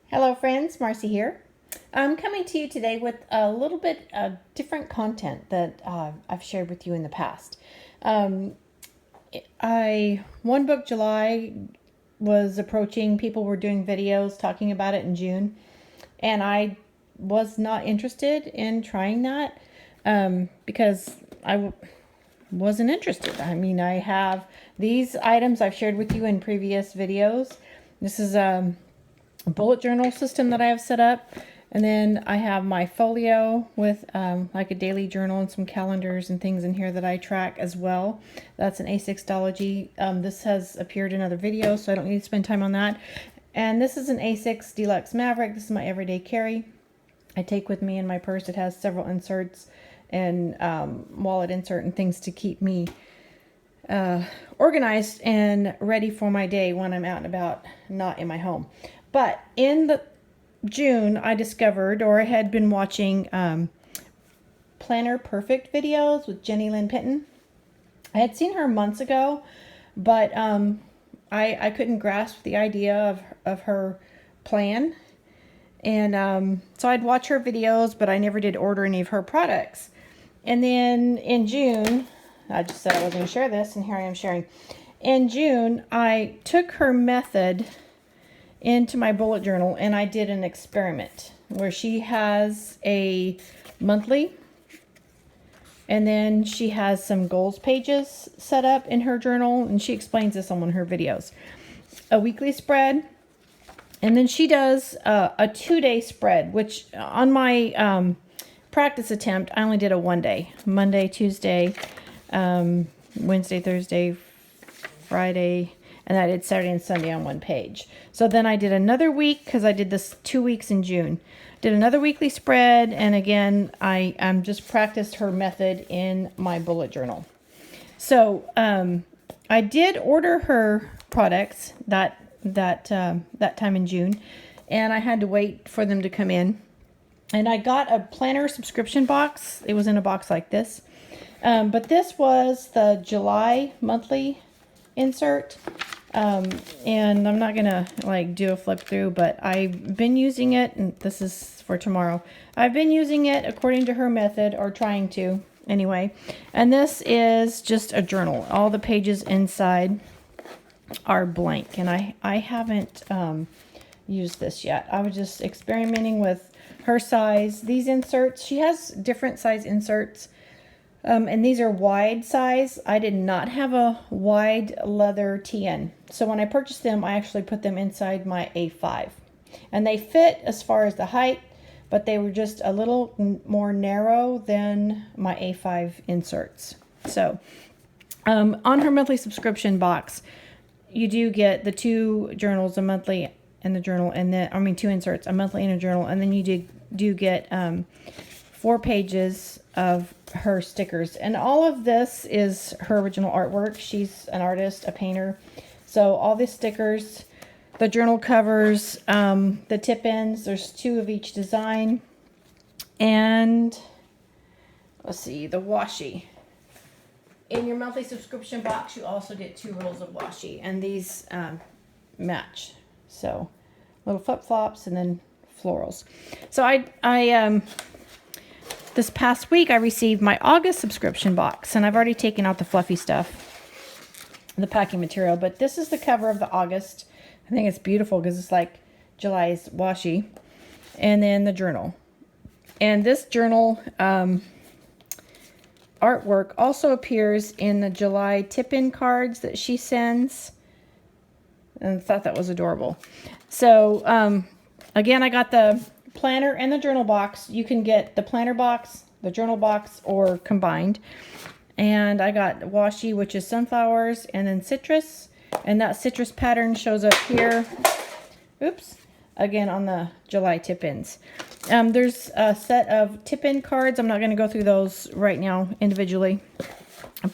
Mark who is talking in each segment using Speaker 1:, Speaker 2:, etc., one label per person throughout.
Speaker 1: Hello friends, Marcy here. I'm coming to you today with a little bit of different content that I've shared with you in the past. One Book July was approaching. People were doing videos talking about it in June, and I was not interested in trying that because wasn't interested. I mean, I have these items I've shared with you in previous videos. This is bullet journal system that I have set up, and then I have my folio with like a daily journal and some calendars and things in here that I track as well. That's an A6-dology. This has appeared in other videos, so I don't need to spend time on that. And this is an A6 Deluxe Maverick. This is my everyday carry. I take with me in my purse. It has several inserts and wallet insert and things to keep me organized and ready for my day when I'm out and about, not in my home. But in June, I discovered, or I had been watching Planner Perfect videos with Jenny Lynn Pitton. I had seen her months ago, but I couldn't grasp the idea of her plan. And so I'd watch her videos, but I never did order any of her products. And then in June, I just said I was going to share this, and here I am sharing. In June, I took her method into my bullet journal, and I did an experiment where she has a monthly, and then she has some goals pages set up in her journal, and she explains this on one of her videos. A weekly spread, and then she does a 2-day spread, which on my practice attempt, I only did a 1-day. Monday, Tuesday, Wednesday, Thursday, Friday, and I did Saturday and Sunday on one page. So then I did another week, because I did this 2 weeks in June. Did another weekly spread, and again, I just practiced her method in my bullet journal. So I did order her products that time in June, and I had to wait for them to come in. And I got a planner subscription box. It was in a box like this. But this was the July monthly insert. And I'm not gonna do a flip through, but I've been using it, and this is for tomorrow. I've been using it according to her method, or trying to anyway. And this is just a journal. All the pages inside are blank, and I haven't used this yet. I was just experimenting with her size. These inserts, she has different size inserts. And these are wide size. I did not have a wide leather TN. So when I purchased them, I actually put them inside my A5. And they fit as far as the height, but they were just a little more narrow than my A5 inserts. So on her monthly subscription box, you do get the 2 journals, a monthly and the journal, and then, 2 inserts, a monthly and a journal, and then you do get 4 pages of her stickers. And all of this is her original artwork. She's an artist, a painter. So all these stickers, the journal covers, the tip ends, there's 2 of each design. And let's see, the washi. In your monthly subscription box, you also get 2 rolls of washi, and these match. So little flip-flops and then florals. So I this past week, I received my August subscription box, and I've already taken out the fluffy stuff, the packing material, but this is the cover of the August. I think it's beautiful because it's like July's washi, and then the journal. And this journal artwork also appears in the July tip-in cards that she sends, and I thought that was adorable. So again, I got the planner and the journal box. You can get the planner box, the journal box, or combined. And I got washi, which is sunflowers, and then citrus. And that citrus pattern shows up here. Oops. Again, on the July tip-ins. There's a set of tip-in cards. I'm not going to go through those right now individually.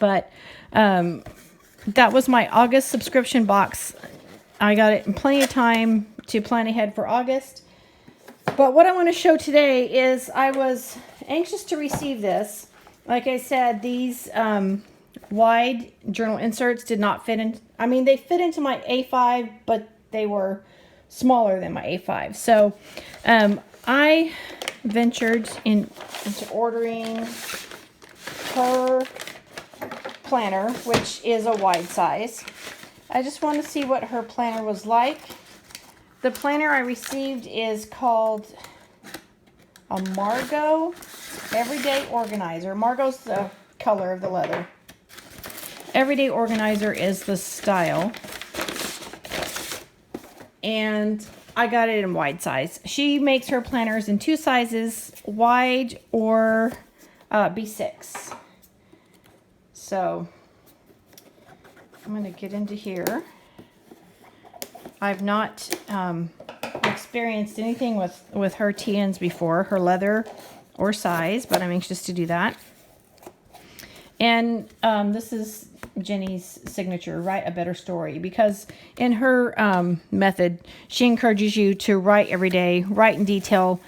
Speaker 1: But that was my August subscription box. I got it in plenty of time to plan ahead for August. But what I want to show today is I was anxious to receive this. Like I said, these wide journal inserts did not fit in. I mean, they fit into my A5, but they were smaller than my A5. So I ventured into ordering her planner, which is a wide size. I just want to see what her planner was like. The planner I received is called a Margot Everyday Organizer. Margot's the color of the leather. Everyday Organizer is the style. And I got it in wide size. She makes her planners in 2 sizes, wide or B6. So I'm going to get into here. I've not experienced anything with her TNs before, her leather or size, but I'm anxious to do that. And this is Jenny's signature, write a better story, because in her method, she encourages you to write every day, write in detail,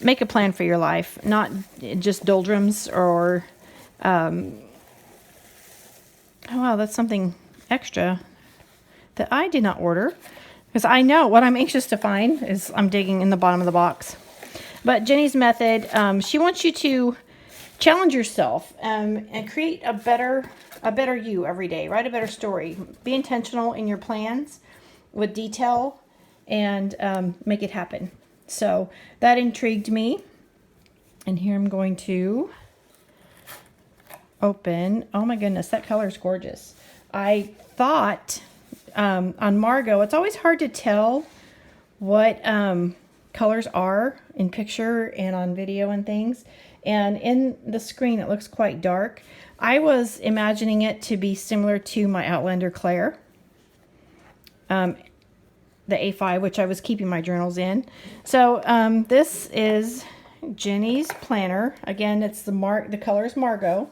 Speaker 1: make a plan for your life, not just doldrums or, oh wow, that's something extra that I did not order, because I know what I'm anxious to find is I'm digging in the bottom of the box. But Jenny's method, she wants you to challenge yourself and create a better you every day. Write a better story. Be intentional in your plans with detail and make it happen. So that intrigued me. And here I'm going to open. Oh my goodness, that color is gorgeous. I thought on Margot, it's always hard to tell what colors are in picture and on video and things. And in the screen, it looks quite dark. I was imagining it to be similar to my Outlander Claire, the A5, which I was keeping my journals in. So this is Jenny's planner. Again, it's the color is Margot,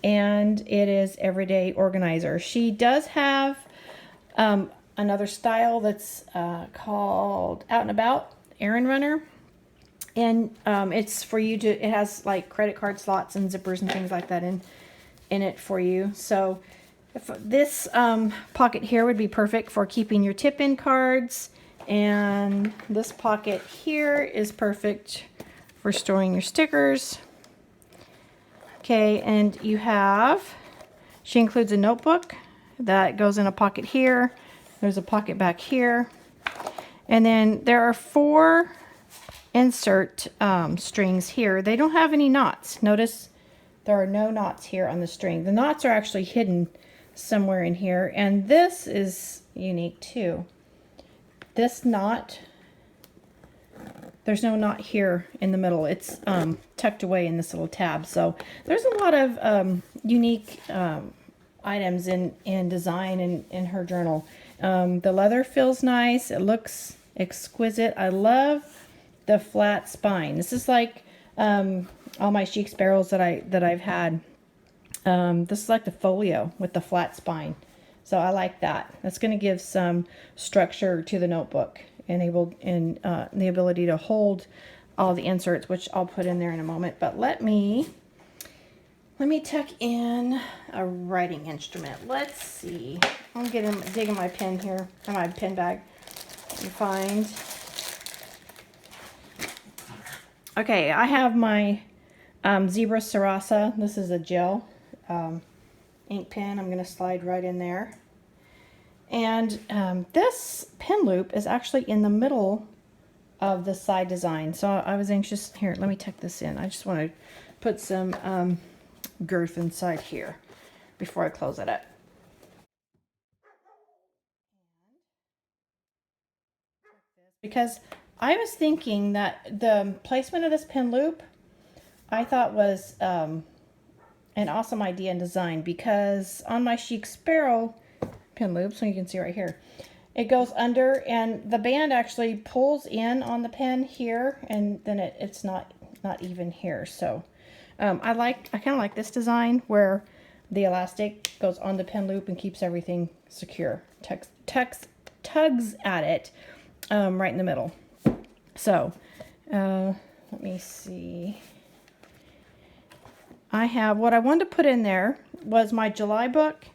Speaker 1: and it is Everyday Organizer. She does have another style that's called Out and About Errand Runner. And it's for you to, it has like credit card slots and zippers and things like that in it for you. So if this pocket here would be perfect for keeping your tip-in cards. And this pocket here is perfect for storing your stickers. Okay, and she includes a notebook that goes in a pocket here. There's a pocket back here. And then there are 4 insert strings here. They don't have any knots. Notice there are no knots here on the string. The knots are actually hidden somewhere in here, and this is unique too. This knot, there's no knot here in the middle. It's tucked away in this little tab. So there's a lot of unique items in design in her journal. The leather feels nice. It looks exquisite. I love the flat spine. This is like all my chic sparrows that I've had. This is like the folio with the flat spine. So I like that. That's going to give some structure to the notebook, enabled in the ability to hold all the inserts, which I'll put in there in a moment. But let me tuck in a writing instrument. Let's see. I'm digging my pen here, or my pen bag, and find. Okay, I have my Zebra Sarasa. This is a gel ink pen. I'm going to slide right in there. And this pen loop is actually in the middle of the side design. So I was anxious. Here, let me tuck this in. I just want to put some girth inside here before I close it up. Because I was thinking that the placement of this pen loop, I thought was an awesome idea and design, because on my Chic Sparrow pen loop, so you can see right here, it goes under and the band actually pulls in on the pen here, and then it's not even here. So I kind of like this design where the elastic goes on the pen loop and keeps everything secure. Tugs at it right in the middle. So let me see. I have, what I wanted to put in there was my July book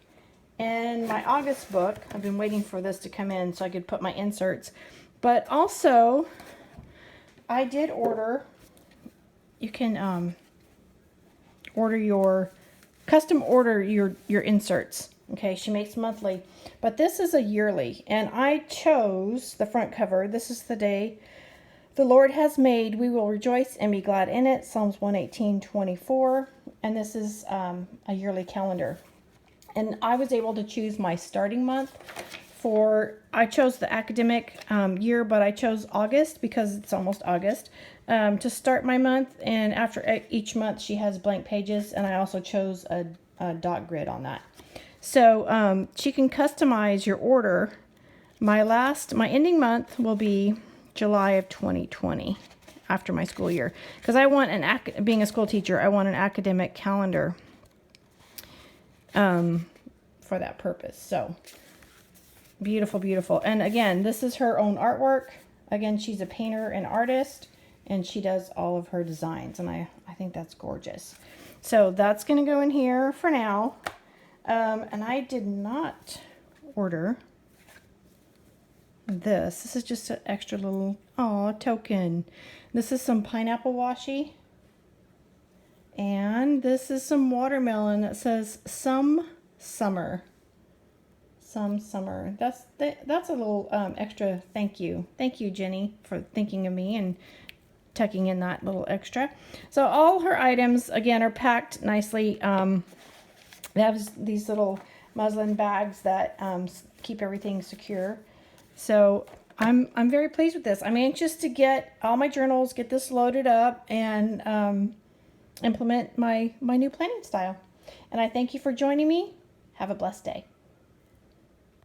Speaker 1: and my August book. I've been waiting for this to come in so I could put my inserts. But also, I did order, you can custom order your inserts. Okay, she makes monthly, but this is a yearly, and I chose the front cover. This is the day the Lord has made. We will rejoice and be glad in it. Psalms 118:24. And this is a yearly calendar. And I was able to choose my starting month I chose the academic year, but I chose August because it's almost August to start my month. And after each month, she has blank pages. And I also chose a dot grid on that. So she can customize your order. My ending month will be July of 2020 after my school year, because I want being a school teacher, I want an academic calendar for that purpose. So beautiful, beautiful. And again, this is her own artwork. Again, she's a painter and artist, and she does all of her designs, and I think that's gorgeous. So that's going to go in here for now. And I did not order this. This is just an extra little token. This is some pineapple washi, and this is some watermelon that says some summer. That's a little extra thank you. Thank you, Jenny, for thinking of me and tucking in that little extra. So all her items again are packed nicely. They have these little muslin bags that keep everything secure. So I'm very pleased with this. I'm anxious to get all my journals, get this loaded up, and implement my new planning style. And I thank you for joining me. Have a blessed day.